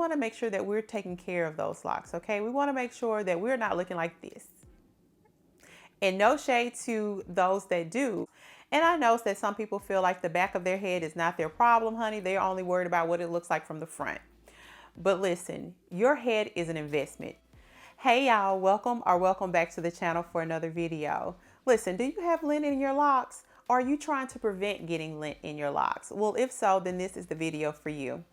want to make sure that we're taking care of those locks, okay? We want to make sure that we're not looking like this. And no shade to those that do. And I know that some people feel like the back of their head is not their problem, honey. They're only worried about what it looks like from the front. But listen, your head is an investment. Hey y'all, welcome back to the channel for another video. Listen, do you have lint in your locks? Or are you trying to prevent getting lint in your locks? Well, if so, then this is the video for you.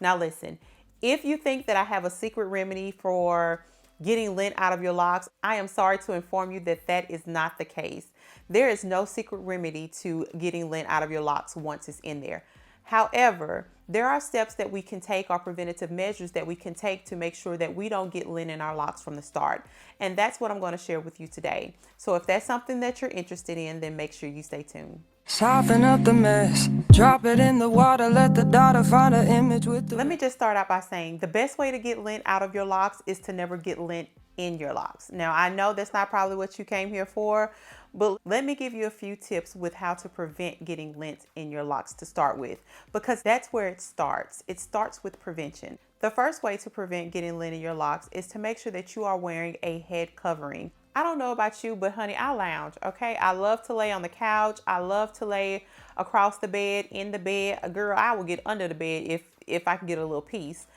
Now listen, if you think that I have a secret remedy for getting lint out of your locks, I am sorry to inform you that that is not the case. There is no secret remedy to getting lint out of your locks once it's in there. However, there are steps that we can take, or preventative measures that we can take to make sure that we don't get lint in our locks from the start. And that's what I'm going to share with you today. So if that's something that you're interested in, then make sure you stay tuned. Soften up the mess, drop it in the water, let the daughter find an image with the... Let me just start out by saying the best way to get lint out of your locks is to never get lint in your locks. Now, I know that's not probably what you came here for, but let me give you a few tips with how to prevent getting lint in your locks to start with, because that's where it starts. It starts with prevention. The first way to prevent getting lint in your locks is to make sure that you are wearing a head covering. I don't know about you, but honey, I lounge, okay? I love to lay on the couch. I love to lay across the bed, in the bed. Girl, I will get under the bed if I can get a little peace.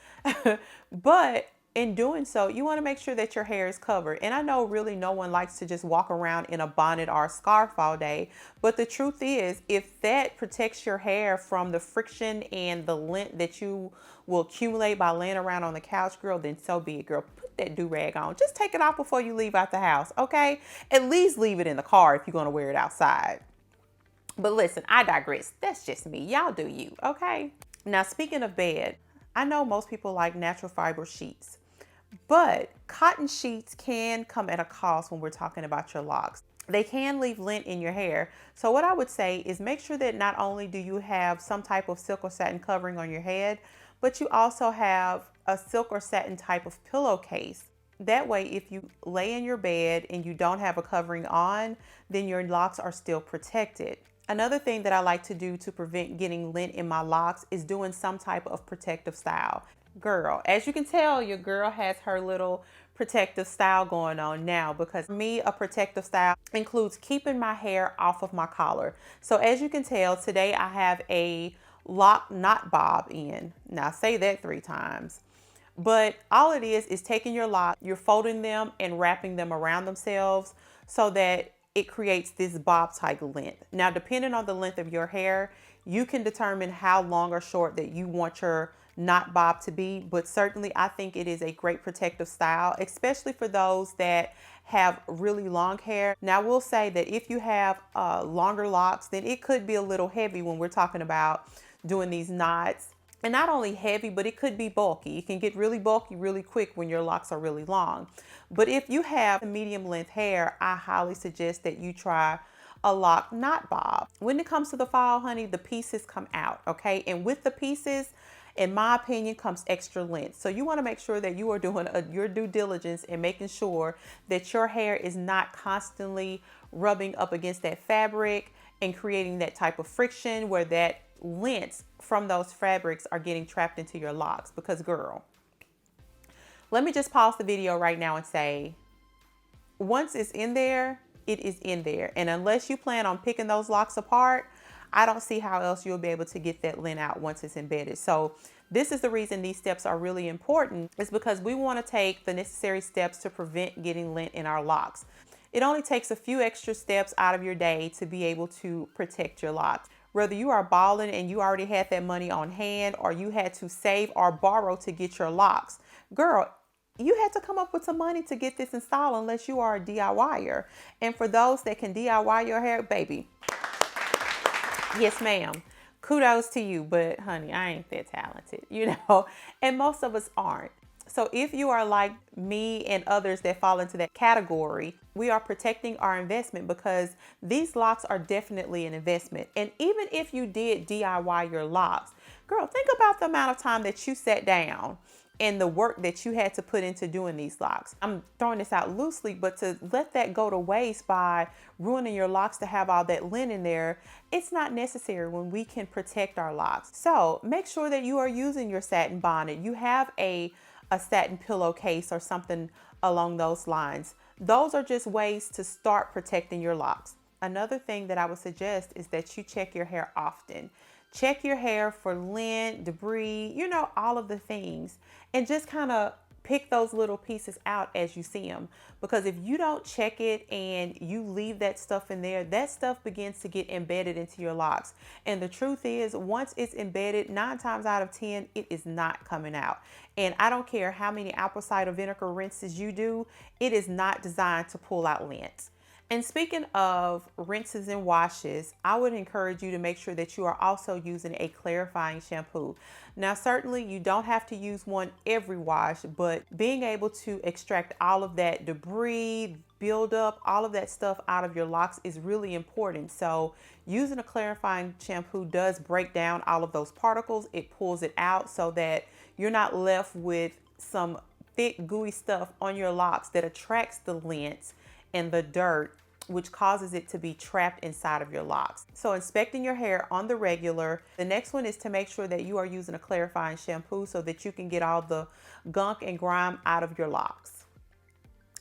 But in doing so, you want to make sure that your hair is covered. And I know really no one likes to just walk around in a bonnet or a scarf all day. But the truth is, if that protects your hair from the friction and the lint that you will accumulate by laying around on the couch, girl, then so be it, girl. Put that do-rag on. Just take it off before you leave out the house, okay? At least leave it in the car if you're going to wear it outside. But listen, I digress. That's just me. Y'all do you, okay? Now, speaking of bed, I know most people like natural fiber sheets, but cotton sheets can come at a cost when we're talking about your locks. They can leave lint in your hair. So what I would say is make sure that not only do you have some type of silk or satin covering on your head, but you also have a silk or satin type of pillowcase. That way, if you lay in your bed and you don't have a covering on, then your locks are still protected. Another thing that I like to do to prevent getting lint in my locks is doing some type of protective style. Girl, as you can tell, your girl has her little protective style going on now, because for me, a protective style includes keeping my hair off of my collar. So as you can tell, today I have a lock knot bob in. Now say that 3 times. But all it is taking your lock, you're folding them and wrapping them around themselves so that it creates this bob type length. Now, depending on the length of your hair, you can determine how long or short that you want your knot bob to be. But certainly I think it is a great protective style, especially for those that have really long hair. Now, I will say that if you have longer locks, then it could be a little heavy when we're talking about doing these knots. And not only heavy, but it could be bulky. It can get really bulky really quick when your locks are really long. But if you have medium length hair, I highly suggest that you try a lock knot bob. When it comes to the fall, honey, the pieces come out, okay? And with the pieces, in my opinion, comes extra length. So you want to make sure that you are doing your due diligence and making sure that your hair is not constantly rubbing up against that fabric and creating that type of friction where that lint from those fabrics are getting trapped into your locks. Because girl, let me just pause the video right now and say, once it's in there, it is in there. And unless you plan on picking those locks apart, I don't see how else you'll be able to get that lint out once it's embedded. So this is the reason these steps are really important, is because we want to take the necessary steps to prevent getting lint in our locks. It only takes a few extra steps out of your day to be able to protect your locks. Whether you are balling and you already had that money on hand, or you had to save or borrow to get your locks, girl, you had to come up with some money to get this installed unless you are a DIYer. And for those that can DIY your hair, baby, yes ma'am, kudos to you. But honey, I ain't that talented, you know, and most of us aren't. So if you are like me and others that fall into that category, we are protecting our investment, because these locks are definitely an investment. And even if you did DIY your locks, girl, think about the amount of time that you sat down and the work that you had to put into doing these locks. I'm throwing this out loosely, but to let that go to waste by ruining your locks to have all that lint in there, it's not necessary when we can protect our locks. So make sure that you are using your satin bonnet. You have a satin pillowcase or something along those lines. Those are just ways to start protecting your locks. Another thing that I would suggest is that you check your hair often. Check your hair for lint, debris, you know, all of the things, and just kind of pick those little pieces out as you see them. Because if you don't check it and you leave that stuff in there, that stuff begins to get embedded into your locks. And the truth is, once it's embedded, 9 times out of 10, it is not coming out. And I don't care how many apple cider vinegar rinses you do, it is not designed to pull out lint. And speaking of rinses and washes, I would encourage you to make sure that you are also using a clarifying shampoo. Now, certainly you don't have to use one every wash, but being able to extract all of that debris, buildup, all of that stuff out of your locks is really important. So using a clarifying shampoo does break down all of those particles. It pulls it out so that you're not left with some thick, gooey stuff on your locks that attracts the lint and the dirt, which causes it to be trapped inside of your locks. So inspecting your hair on the regular. The next one is to make sure that you are using a clarifying shampoo so that you can get all the gunk and grime out of your locks.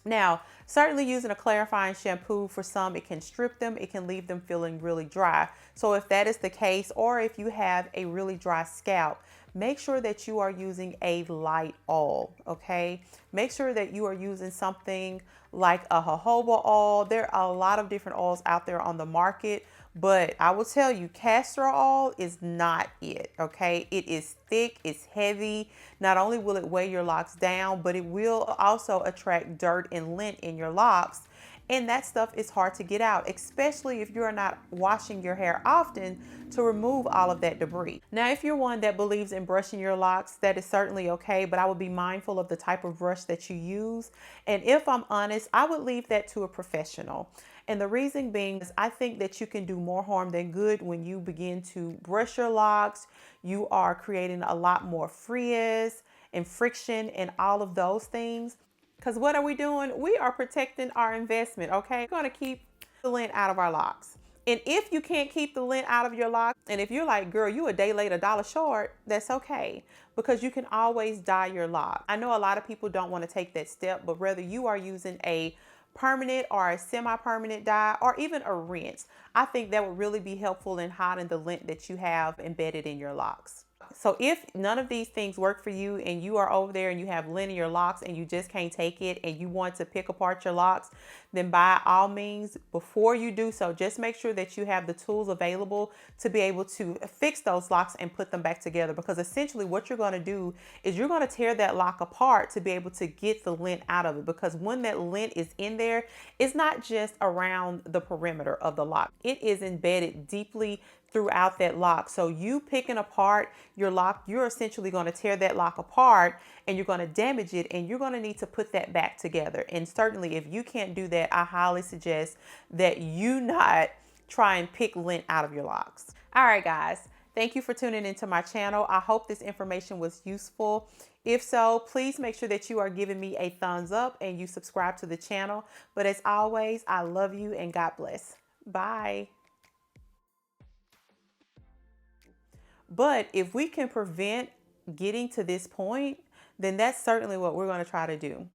Now, certainly using a clarifying shampoo, for some, it can strip them, it can leave them feeling really dry. So if that is the case, or if you have a really dry scalp, make sure that you are using a light oil, okay? Make sure that you are using something like a jojoba oil. There are a lot of different oils out there on the market, but I will tell you, castor oil is not it, okay? It is thick, it's heavy. Not only will it weigh your locks down, but it will also attract dirt and lint in your locks. And that stuff is hard to get out, especially if you're not washing your hair often to remove all of that debris. Now, if you're one that believes in brushing your locks, that is certainly okay, but I would be mindful of the type of brush that you use. And if I'm honest, I would leave that to a professional. And the reason being is I think that you can do more harm than good when you begin to brush your locks. You are creating a lot more frizz and friction and all of those things. Because what are we doing? We are protecting our investment, okay? We're going to keep the lint out of our locks. And if you can't keep the lint out of your locks, and if you're like, girl, you a day late, $1 short, that's okay. Because you can always dye your lock. I know a lot of people don't want to take that step, but whether you are using a permanent or a semi-permanent dye or even a rinse, I think that would really be helpful in hiding the lint that you have embedded in your locks. So if none of these things work for you and you are over there and you have lint in your locks and you just can't take it and you want to pick apart your locks, then by all means, before you do so, just make sure that you have the tools available to be able to fix those locks and put them back together. Because essentially what you're going to do is you're going to tear that lock apart to be able to get the lint out of it. Because when that lint is in there, it's not just around the perimeter of the lock. It is embedded deeply throughout that lock. So you picking apart your lock, you're essentially going to tear that lock apart and you're going to damage it, and you're going to need to put that back together. And certainly if you can't do that, I highly suggest that you not try and pick lint out of your locks. All right, guys. Thank you for tuning into my channel. I hope this information was useful. If so, please make sure that you are giving me a thumbs up and you subscribe to the channel. But as always, I love you and God bless. Bye. But if we can prevent getting to this point, then that's certainly what we're going to try to do.